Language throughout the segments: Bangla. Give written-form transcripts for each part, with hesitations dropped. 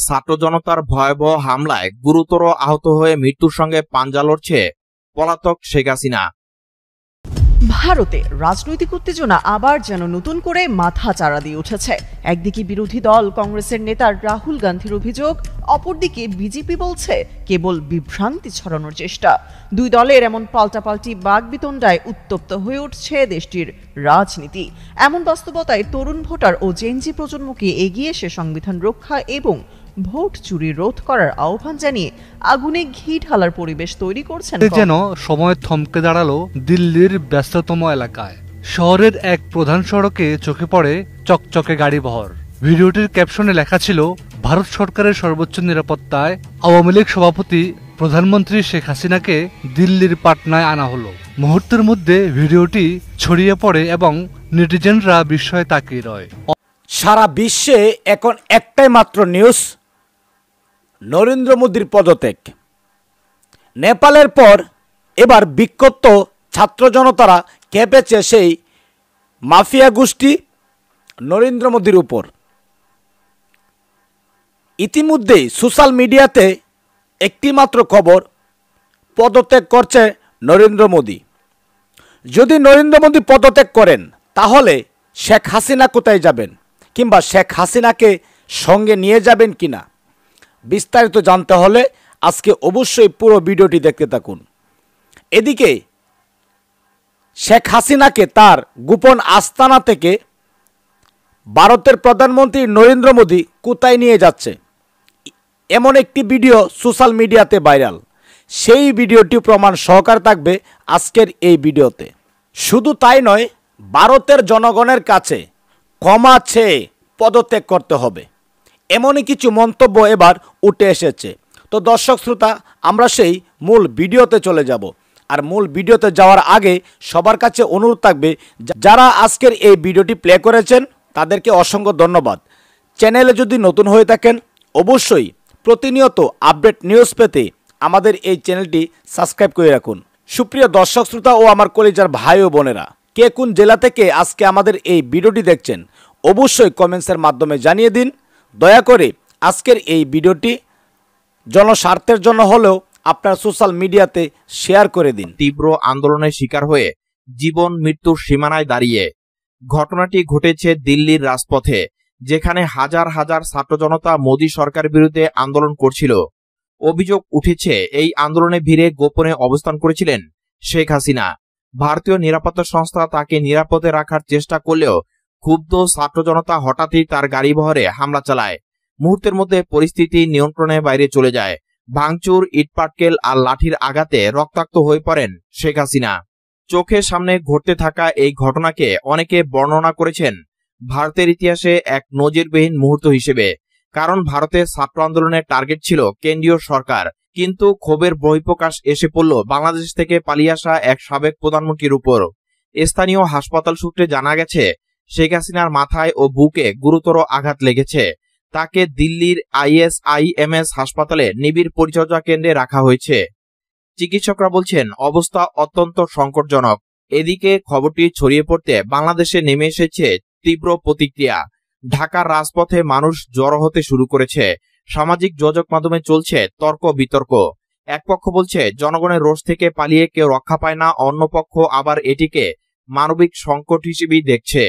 ছাত্র জনতার ভয়াবহ হামলায় গুরুতর আহত হয়ে মৃত্যুর সঙ্গে পাঞ্জা লড়ছে পলাতক শেখ হাসিনা। ভারতে রাজনৈতিক উত্তেজনা আবার যেন নতুন করে মাথা চাড়া দিয়ে উঠেছে। একদিকে বিরোধী দল কংগ্রেসের নেতা রাহুল গান্ধীর অভিযোগ, অপরদিকে বিজেপি বলছে কেবল বিভ্রান্তি ছড়ানোর চেষ্টা। দুই দলের এমন পাল্টাপাল্টি বাগবিতণ্ডায় উত্তপ্ত হয়ে উঠছে দেশটির রাজনীতি। এমন বাস্তবতায় তরুণ ভোটার ও জেনজি প্রজন্মকে এগিয়ে এসে সংবিধান রক্ষা এবং ভোট চুরি রোধ করার আহ্বান জানিয়ে আগুনে ঘি ঢালার পরিবেশ তৈরি করছেন। যেন সময় থমকে দাঁড়ালো দিল্লির ব্যস্ততম এলাকায়। শহরের এক প্রধান সড়কে চোখে পড়ে চকচকে গাড়িবহর। ভিডিওটির ক্যাপশনে লেখা ছিল, ভারত সরকারের সর্বোচ্চ নিরাপত্তায় আওয়ামী লীগ সভাপতি প্রধানমন্ত্রী শেখ হাসিনাকে দিল্লির পাটনায় আনা হলো। মুহূর্তের মধ্যে ভিডিওটি ছড়িয়ে পড়ে এবং নেটিজেনরা বিস্ময়ে তাকিয়ে রয়। সারা বিশ্বে এখন একটাই মাত্র নিউজ, নরেন্দ্র মোদীর পদত্যাগ। নেপালের পর এবার বিক্ষুব্ধ ছাত্র জনতারা খেপেছে সেই মাফিয়া গোষ্ঠী নরেন্দ্র মোদীর উপর। ইতিমধ্যেই সোশ্যাল মিডিয়াতে একটি মাত্র খবর, পদত্যাগ করছে নরেন্দ্র মোদী। যদি নরেন্দ্র মোদী পদত্যাগ করেন তাহলে শেখ হাসিনা কোথায় যাবেন, কিংবা শেখ হাসিনাকে সঙ্গে নিয়ে যাবেন কিনা, বিস্তারিত জানতে হলে আজকে অবশ্যই পুরো ভিডিওটি দেখতে থাকুন। এদিকে শেখ হাসিনাকে তার গোপন আস্তানা থেকে ভারতের প্রধানমন্ত্রী নরেন্দ্র মোদী কোথায় নিয়ে যাচ্ছে, এমন একটি ভিডিও সোশ্যাল মিডিয়াতে ভাইরাল। সেই ভিডিওটি প্রমাণ সহকারে থাকবে আজকের এই ভিডিওতে। শুধু তাই নয়, ভারতের জনগণের কাছে ক্ষমা চেয়ে পদত্যাগ করতে হবে, এমনই কিছু মন্তব্য এবার উঠে এসেছে। তো দর্শক শ্রোতা, আমরা সেই মূল ভিডিওতে চলে যাব। আর মূল ভিডিওতে যাওয়ার আগে সবার কাছে অনুরোধ থাকবে, যারা আজকের এই ভিডিওটি প্লে করেছেন তাদেরকে অসংখ্য ধন্যবাদ। চ্যানেলে যদি নতুন হয়ে থাকেন অবশ্যই প্রতিনিয়ত আপডেট নিউজ পেতে আমাদের এই চ্যানেলটি সাবস্ক্রাইব করে রাখুন। সুপ্রিয় দর্শক শ্রোতা ও আমার কলিজার ভাই ও বোনেরা, কে কোন জেলা থেকে আজকে আমাদের এই ভিডিওটি দেখছেন অবশ্যই কমেন্টসের মাধ্যমে জানিয়ে দিন। দয়া করে আজকের এই ভিডিওটি জনস্বার্থের জন্য হলেও আপনার সোশ্যাল মিডিয়াতে শেয়ার করে দিন। তীব্র আন্দোলনের শিকার হয়ে জীবন মৃত্যুর সীমানায় দাঁড়িয়ে ঘটনাটি ঘটেছে দিল্লির রাজপথে, যেখানে হাজার হাজার ছাত্র জনতা মোদী সরকারের বিরুদ্ধে আন্দোলন করছিল। অভিযোগ উঠেছে এই আন্দোলনে ভিড়ে গোপনে অবস্থান করেছিলেন শেখ হাসিনা। ভারতীয় নিরাপত্তা সংস্থা তাকে নিরাপদে রাখার চেষ্টা করলেও ক্ষুব্ধ ছাত্র জনতা হঠাৎই তার গাড়িবহরে হামলা চালায়। মুহূর্তের মধ্যে পরিস্থিতি নিয়ন্ত্রণের বাইরে চলে যায়। ভাঙচুর, ইটপাটকেল আর লাঠির আঘাতে রক্তাক্ত হয়ে পড়েন শেখ হাসিনা। চোখের সামনে ঘটতে থাকা এই ঘটনাকে অনেকে বর্ণনা করেছেন ভারতের ইতিহাসে এক নজিরবিহীন মুহূর্ত হিসেবে। কারণ ভারতের ছাত্র আন্দোলনের টার্গেট ছিল কেন্দ্রীয় সরকার, কিন্তু ক্ষোভের বহিঃপ্রকাশ এসে পড়ল বাংলাদেশ থেকে পালিয়ে আসা এক সাবেক প্রধানমন্ত্রীর উপর। স্থানীয় হাসপাতাল সূত্রে জানা গেছে, শেখ হাসিনার মাথায় ও বুকে গুরুতর আঘাত লেগেছে। তাকে দিল্লির ISIMS হাসপাতালে নিবিড় পরিচর্যা কেন্দ্রে রাখা হয়েছে। চিকিৎসকরা বলছেন অবস্থা অত্যন্ত সংকটজনক। এদিকে খবরটি ছড়িয়ে পড়তে বাংলাদেশে নেমে এসেছে তীব্র প্রতিক্রিয়া। ঢাকার রাজপথে মানুষ জড়ো হতে শুরু করেছে। সামাজিক যোগাযোগ মাধ্যমে চলছে তর্ক বিতর্ক। এক পক্ষ বলছে জনগণের রোষ থেকে পালিয়ে কেউ রক্ষা পায় না, অন্য পক্ষ আবার এটিকে মানবিক সংকট হিসেবেই দেখছে।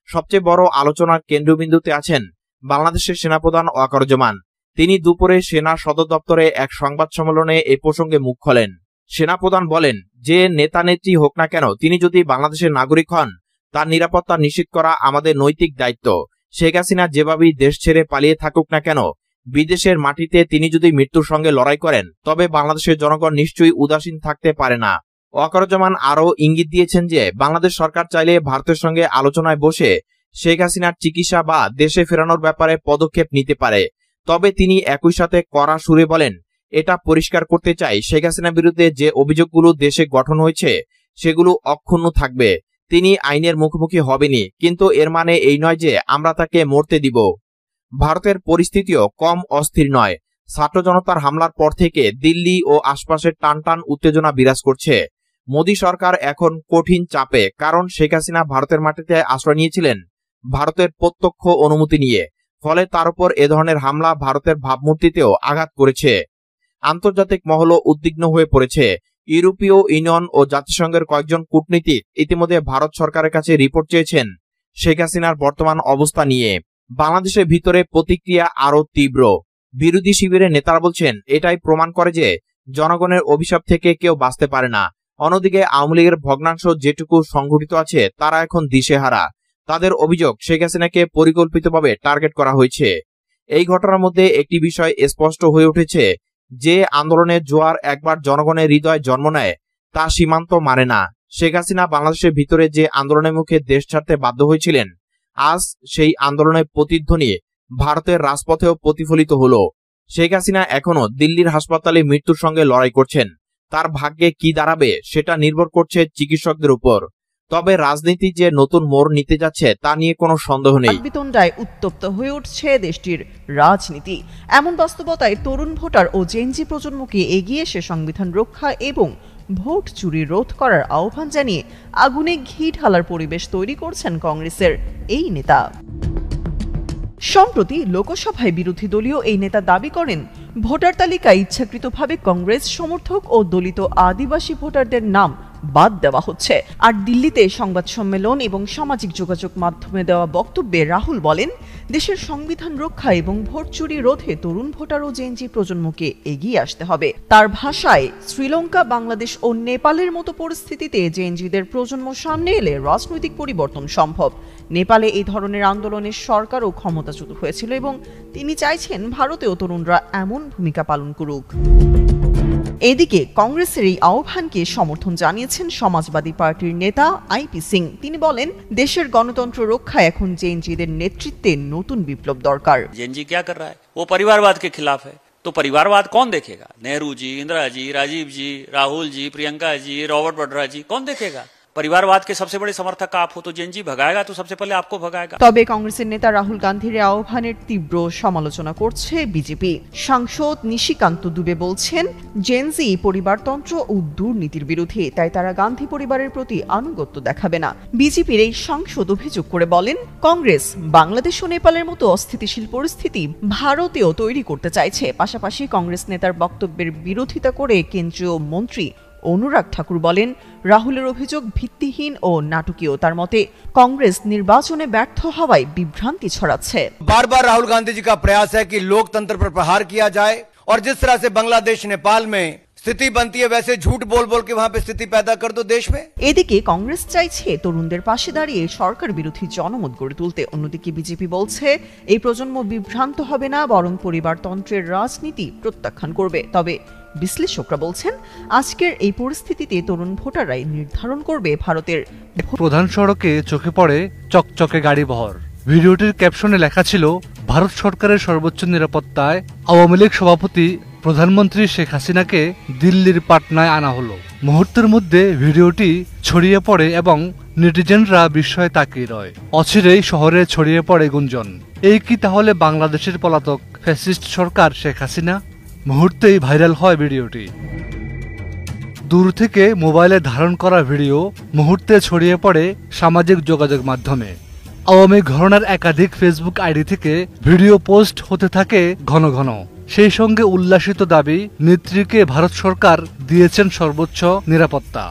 সবচেয়ে বড় আলোচনার কেন্দ্রবিন্দুতে আছেন বাংলাদেশের সেনাপ্রধান ওয়াকারুজ্জামান। তিনি দুপুরে সেনা সদর দপ্তরে এক সংবাদ সম্মেলনে এ প্রসঙ্গে মুখ খোলেন। সেনাপ্রধান বলেন, যে নেতা নেত্রী হোক না কেন, তিনি যদি বাংলাদেশের নাগরিক হন তার নিরাপত্তা নিশ্চিত করা আমাদের নৈতিক দায়িত্ব। শেখ হাসিনা যেভাবেই দেশ ছেড়ে পালিয়ে থাকুক না কেন, বিদেশের মাটিতে তিনি যদি মৃত্যুর সঙ্গে লড়াই করেন তবে বাংলাদেশের জনগণ নিশ্চয়ই উদাসীন থাকতে পারে না। ওয়াকারুজ্জামান আরও ইঙ্গিত দিয়েছেন যে বাংলাদেশ সরকার চাইলে ভারতের সঙ্গে আলোচনায় বসে শেখ হাসিনার চিকিৎসা বা দেশে ফেরানোর ব্যাপারে পদক্ষেপ নিতে পারে। তবে তিনি একই সাথে কড়া সুরে বলেন, এটা পরিষ্কার করতে চাই, শেখ হাসিনার বিরুদ্ধে যে অভিযোগগুলো দেশে গঠন হয়েছে সেগুলো অক্ষুণ্ণ থাকবে। তিনি আইনের মুখোমুখি হবেনি, কিন্তু এর মানে এই নয় যে আমরা তাকে মরতে দিব। ভারতের পরিস্থিতিও কম অস্থির নয়। ছাত্র জনতার হামলার পর থেকে দিল্লি ও আশপাশের টানটান উত্তেজনা বিরাজ করছে। মোদী সরকার এখন কঠিন চাপে, কারণ শেখ হাসিনা ভারতের মাটিতে আশ্রয় নিয়েছিলেন ভারতের প্রত্যক্ষ অনুমতি নিয়ে। ফলে তার উপর এ ধরনের হামলা ভারতের ভাবমূর্তিতেও আঘাত করেছে। আন্তর্জাতিক মহলও উদ্বিগ্ন হয়ে পড়েছে। ইউরোপীয় ইউনিয়ন ও জাতিসংঘের কয়েকজন কূটনীতিক ইতিমধ্যে ভারত সরকারের কাছে রিপোর্ট চেয়েছেন শেখ হাসিনার বর্তমান অবস্থা নিয়ে। বাংলাদেশের ভিতরে প্রতিক্রিয়া আরও তীব্র। বিরোধী শিবিরের নেতারা বলছেন এটাই প্রমাণ করে যে জনগণের অভিশাপ থেকে কেউ বাঁচতে পারে না। অন্যদিকে আওয়ামী লীগের ভগ্নাংশ যেটুকু সংগঠিত আছে তারা এখন দিশেহারা। তাদের অভিযোগ শেখ হাসিনাকে পরিকল্পিতভাবে টার্গেট করা হয়েছে। এই ঘটনার মধ্যে একটি বিষয় স্পষ্ট হয়ে উঠেছে, যে আন্দোলনের জোয়ার একবার জনগণের হৃদয়ে জন্ম নেয় তা সীমান্ত মানে না। শেখ হাসিনা বাংলাদেশের ভিতরে যে আন্দোলনের মুখে দেশ ছাড়তে বাধ্য হয়েছিলেন, আজ সেই আন্দোলনের প্রতিধ্বনি ভারতের রাজপথেও প্রতিফলিত হলো। শেখ হাসিনা এখনো দিল্লির হাসপাতালে মৃত্যুর সঙ্গে লড়াই করছেন। তার ভাগ্যে কি দাঁড়াবে সেটা নির্ভর করছে চিকিৎসকদের উপর। তবে রাজনীতি যে নতুন মোড় নিতে যাচ্ছে তা নিয়ে কোনো সন্দেহ নেই। বিতণ্ডায় উত্তপ্ত হয়ে উঠছে দেশটির রাজনীতি। এমন বাস্তবতায় তরুণ ভোটার ও জেনজি প্রজন্মকে এগিয়ে এসে সংবিধান রক্ষা এবং ভোট চুরি রোধ করার আহ্বান জানিয়ে আগুনে ঘি ঢালার পরিবেশ তৈরি করছেন কংগ্রেসের এই নেতা। সম্প্রতি লোকসভায় বিরোধী দলীয় এই নেতা দাবি করেন ভোটার তালিকায় ইচ্ছাকৃতভাবে কংগ্রেস সমর্থক ও দলিত আদিবাসী ভোটারদের নাম বাদ দেওয়া হচ্ছে। আর দিল্লিতে সংবাদ সম্মেলন এবং সামাজিক যোগাযোগ মাধ্যমে দেওয়া বক্তব্যে রাহুল বলেন দেশের সংবিধান রক্ষা এবং ভোট চুরি রোধে তরুণ ভোটার ও জেনজি প্রজন্মকে এগিয়ে আসতে হবে। তার ভাষায় শ্রীলঙ্কা, বাংলাদেশ ও নেপালের মতো পরিস্থিতিতে জেনজিদের প্রজন্ম সামনে এলে রাজনৈতিক পরিবর্তন সম্ভব। নেপালে এই ধরনের আন্দোলনে সরকারও ক্ষমতাচ্যুত হয়েছিল এবং তিনি চাইছেন ভারতেও তরুণরা এমন ভূমিকা পালন করুক। এদিকে কংগ্রেসের এই আহ্বানকে সমর্থন জানিয়েছেন সমাজবাদী পার্টির নেতা আইপি সিং। তিনি বলেন দেশের গণতন্ত্র রক্ষায় এখন জেনজিদের নেতৃত্বে নতুন বিপ্লব দরকার। জেনজি क्या कर रहा है? वो परिवारवाद के खिलाफ है। तो परिवारवाद कौन देखेगा? नेहरू जी, इंदिरा जी, राजीव जी, राहुल जी, प्रियंका जी, रॉबर्ट वड्रा जी, कौन देखेगा? परिवारवाद के सबसे बड़े समर्थक आप हो, तो जेनजी भगाएगा तो सबसे पहले आपको भगाएगा। তবে কংগ্রেসের নেতা রাহুল গান্ধীর আহ্বানের তীব্র সমালোচনা করছে বিজেপি। সাংসদ নিশিকান্ত দুবে বলছেন জেনজি পরিবারতন্ত্র ও দুর্নীতির বিরোধী, তাই তারা গান্ধী পরিবারের প্রতি আনুগত্য দেখাবে না। বিজেপির এই সাংসদ অভিযোগ করে বলেন কংগ্রেস বাংলাদেশ ও নেপালের মতো অস্থিতিশীল পরিস্থিতি ভারতেও তৈরি করতে চাইছে। পাশাপাশি কংগ্রেস নেতার বক্তব্যের বিরোধিতা করে কেন্দ্রীয় মন্ত্রী অনুরাগ ঠাকুর বলেন রাহুলের অভিযোগ ভিত্তিহীন ও নাটকীয়। তার মতে कांग्रेस निर्वाचने व्यर्थ हवाई विभ्रांति छड़ाচ্ছে। बार बार राहुल गांधी जी का प्रयास है कि लोकतंत्र पर प्रहार किया जाए और जिस तरह से बांग्लादेश नेपाल में स्थिति बनती है वैसे झूठ बोल बोल के वहां पे स्थिति पैदा कर दो देश में। এদিকে কংগ্রেস চাইছে তরুণদের পাশে দাঁড়িয়ে সরকার বিরোধী জনমত গড়ে তুলতে। অন্যদিকে বিজেপি বলছে এই প্রজন্ম বিভ্রান্ত হবে না, বরং পরিবারতন্ত্রের রাজনীতি প্রত্যাখ্যান করবে। তবে বিশ্লেষকরা বলছেন আজকের এই পরিস্থিতিতে তরুণ ভোটাররাই নির্ধারণ করবে ভারতের প্রধান সড়কে চোখে পড়ে চকচকে গাড়ি বহর। ভিডিওটির ক্যাপশনে লেখা ছিল ভারত সরকারের সর্বোচ্চ নিরাপত্তায় আওয়ামী লীগ সভাপতি প্রধানমন্ত্রী শেখ হাসিনাকে দিল্লির পাটনায় আনা হলো। মুহূর্তের মধ্যে ভিডিওটি ছড়িয়ে পড়ে এবং নেটিজেনরা বিস্ময়ে তাকিয়ে রয়। অচিরেই শহরে ছড়িয়ে পড়ে গুঞ্জন, এই কি তাহলে বাংলাদেশের পলাতক ফ্যাসিস্ট সরকার শেখ হাসিনা? মুহূর্তেই ভাইরাল হয় ভিডিওটি। দূর থেকে মোবাইলে ধারণ করা ভিডিও মুহূর্তে ছড়িয়ে পড়ে সামাজিক যোগাযোগ মাধ্যমে। আওয়ামী ঘরানার একাধিক ফেসবুক আইডি থেকে ভিডিও পোস্ট হতে থাকে ঘন ঘন। সেই সঙ্গে উল্লাসিত দাবি নেত্রীকে ভারত সরকার দিয়েছেন সর্বোচ্চ নিরাপত্তা।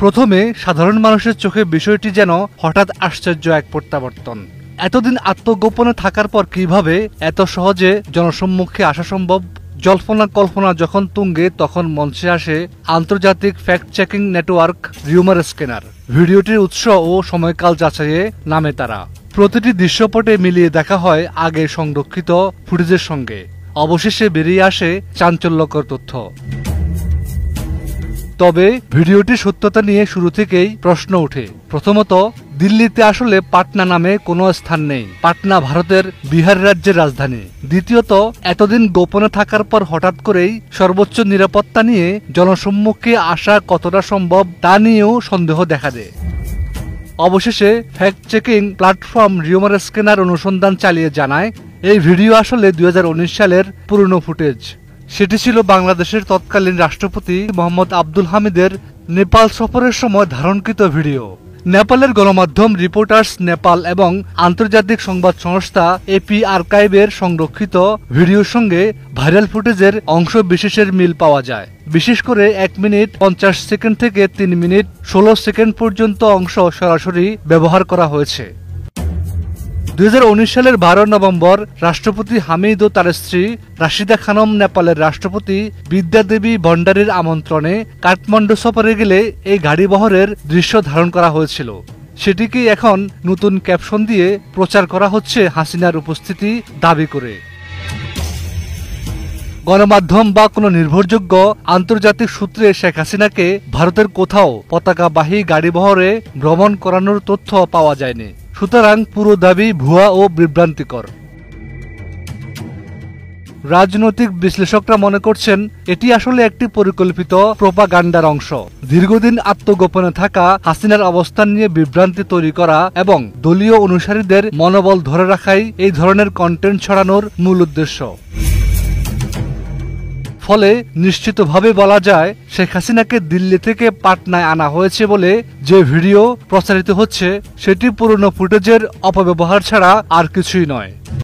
প্রথমে সাধারণ মানুষের চোখে বিষয়টি যেন হঠাৎ আশ্চর্য এক প্রত্যাবর্তন। এতদিন আত্মগোপনে থাকার পর কিভাবে এত সহজে জনসম্মুখে আসা সম্ভব? জল্পনা কল্পনা যখন তুঙ্গে, তখন মঞ্চে আসে আন্তর্জাতিক fact checking network rumour scanner. ভিডিওটির উৎস ও সময়কাল যাচাইয়ে নামে তারা। প্রতিটি দৃশ্যপটে মিলিয়ে দেখা হয় আগে সংরক্ষিত ফুটেজের সঙ্গে। অবশেষে বেরিয়ে আসে চাঞ্চল্যকর তথ্য। তবে ভিডিওটির সত্যতা নিয়ে শুরু থেকেই প্রশ্ন ওঠে। প্রথমত, দিল্লিতে আসলে পাটনা নামে কোনো স্থান নেই। পাটনা ভারতের বিহার রাজ্যের রাজধানী। দ্বিতীয়ত, এতদিন গোপনে থাকার পর হঠাৎ করেই সর্বোচ্চ নিরাপত্তা নিয়ে জনসম্মুখে আসা কতটা সম্ভব তা নিয়েও সন্দেহ দেখা দেয়। অবশেষে fact checking platform rumour scanner অনুসন্ধান চালিয়ে জানায় এই ভিডিও আসলে 2019 সালের পুরনো ফুটেজ। সেটি ছিল বাংলাদেশের তৎকালীন রাষ্ট্রপতি মোহাম্মদ আব্দুল হামিদের নেপাল সফরের সময় ধারণকৃত ভিডিও। নেপালের গণমাধ্যম রিপোর্টার্স নেপাল এবং আন্তর্জাতিক সংবাদ সংস্থা এপি আর্কাইভের সংরক্ষিত ভিডিওর সঙ্গে ভাইরাল ফুটেজের অংশ বিশেষের মিল পাওয়া যায়। বিশেষ করে 1 মিনিট 50 সেকেন্ড থেকে 3 মিনিট 16 সেকেন্ড পর্যন্ত অংশ সরাসরি ব্যবহার করা হয়েছে। 2019 সালের 12 নভেম্বর রাষ্ট্রপতি হামিদ ও তার স্ত্রী রাশিদা খানম নেপালের রাষ্ট্রপতি বিদ্যাদেবী ভণ্ডারীর আমন্ত্রণে কাঠমান্ডু সফরে গেলে এই গাড়িবহরের দৃশ্য ধারণ করা হয়েছিল। সেটিকে এখন নতুন ক্যাপশন দিয়ে প্রচার করা হচ্ছে হাসিনার উপস্থিতি দাবি করে। গণমাধ্যম বা কোনো নির্ভরযোগ্য আন্তর্জাতিক সূত্রে শেখ হাসিনাকে ভারতের কোথাও পতাকাবাহী গাড়িবহরে ভ্রমণ করানোর তথ্য পাওয়া যায়নি। সুতরাং পুরো দাবি ভুয়া ও বিভ্রান্তিকর। রাজনৈতিক বিশ্লেষকরা মনে করছেন এটি আসলে একটি পরিকল্পিত প্রোপাগান্ডার অংশ। দীর্ঘদিন আত্মগোপনে থাকা হাসিনার অবস্থান নিয়ে বিভ্রান্তি তৈরি করা এবং দলীয় অনুসারীদের মনোবল ধরে রাখাই এই ধরনের কন্টেন্ট ছড়ানোর মূল উদ্দেশ্য। ফলে নিশ্চিতভাবে বলা যায় শেখ হাসিনাকে দিল্লি থেকে পাটনায় আনা হয়েছে বলে যে ভিডিও প্রচারিত হচ্ছে সেটি পুরনো ফুটেজের অপব্যবহার ছাড়া আর কিছুই নয়।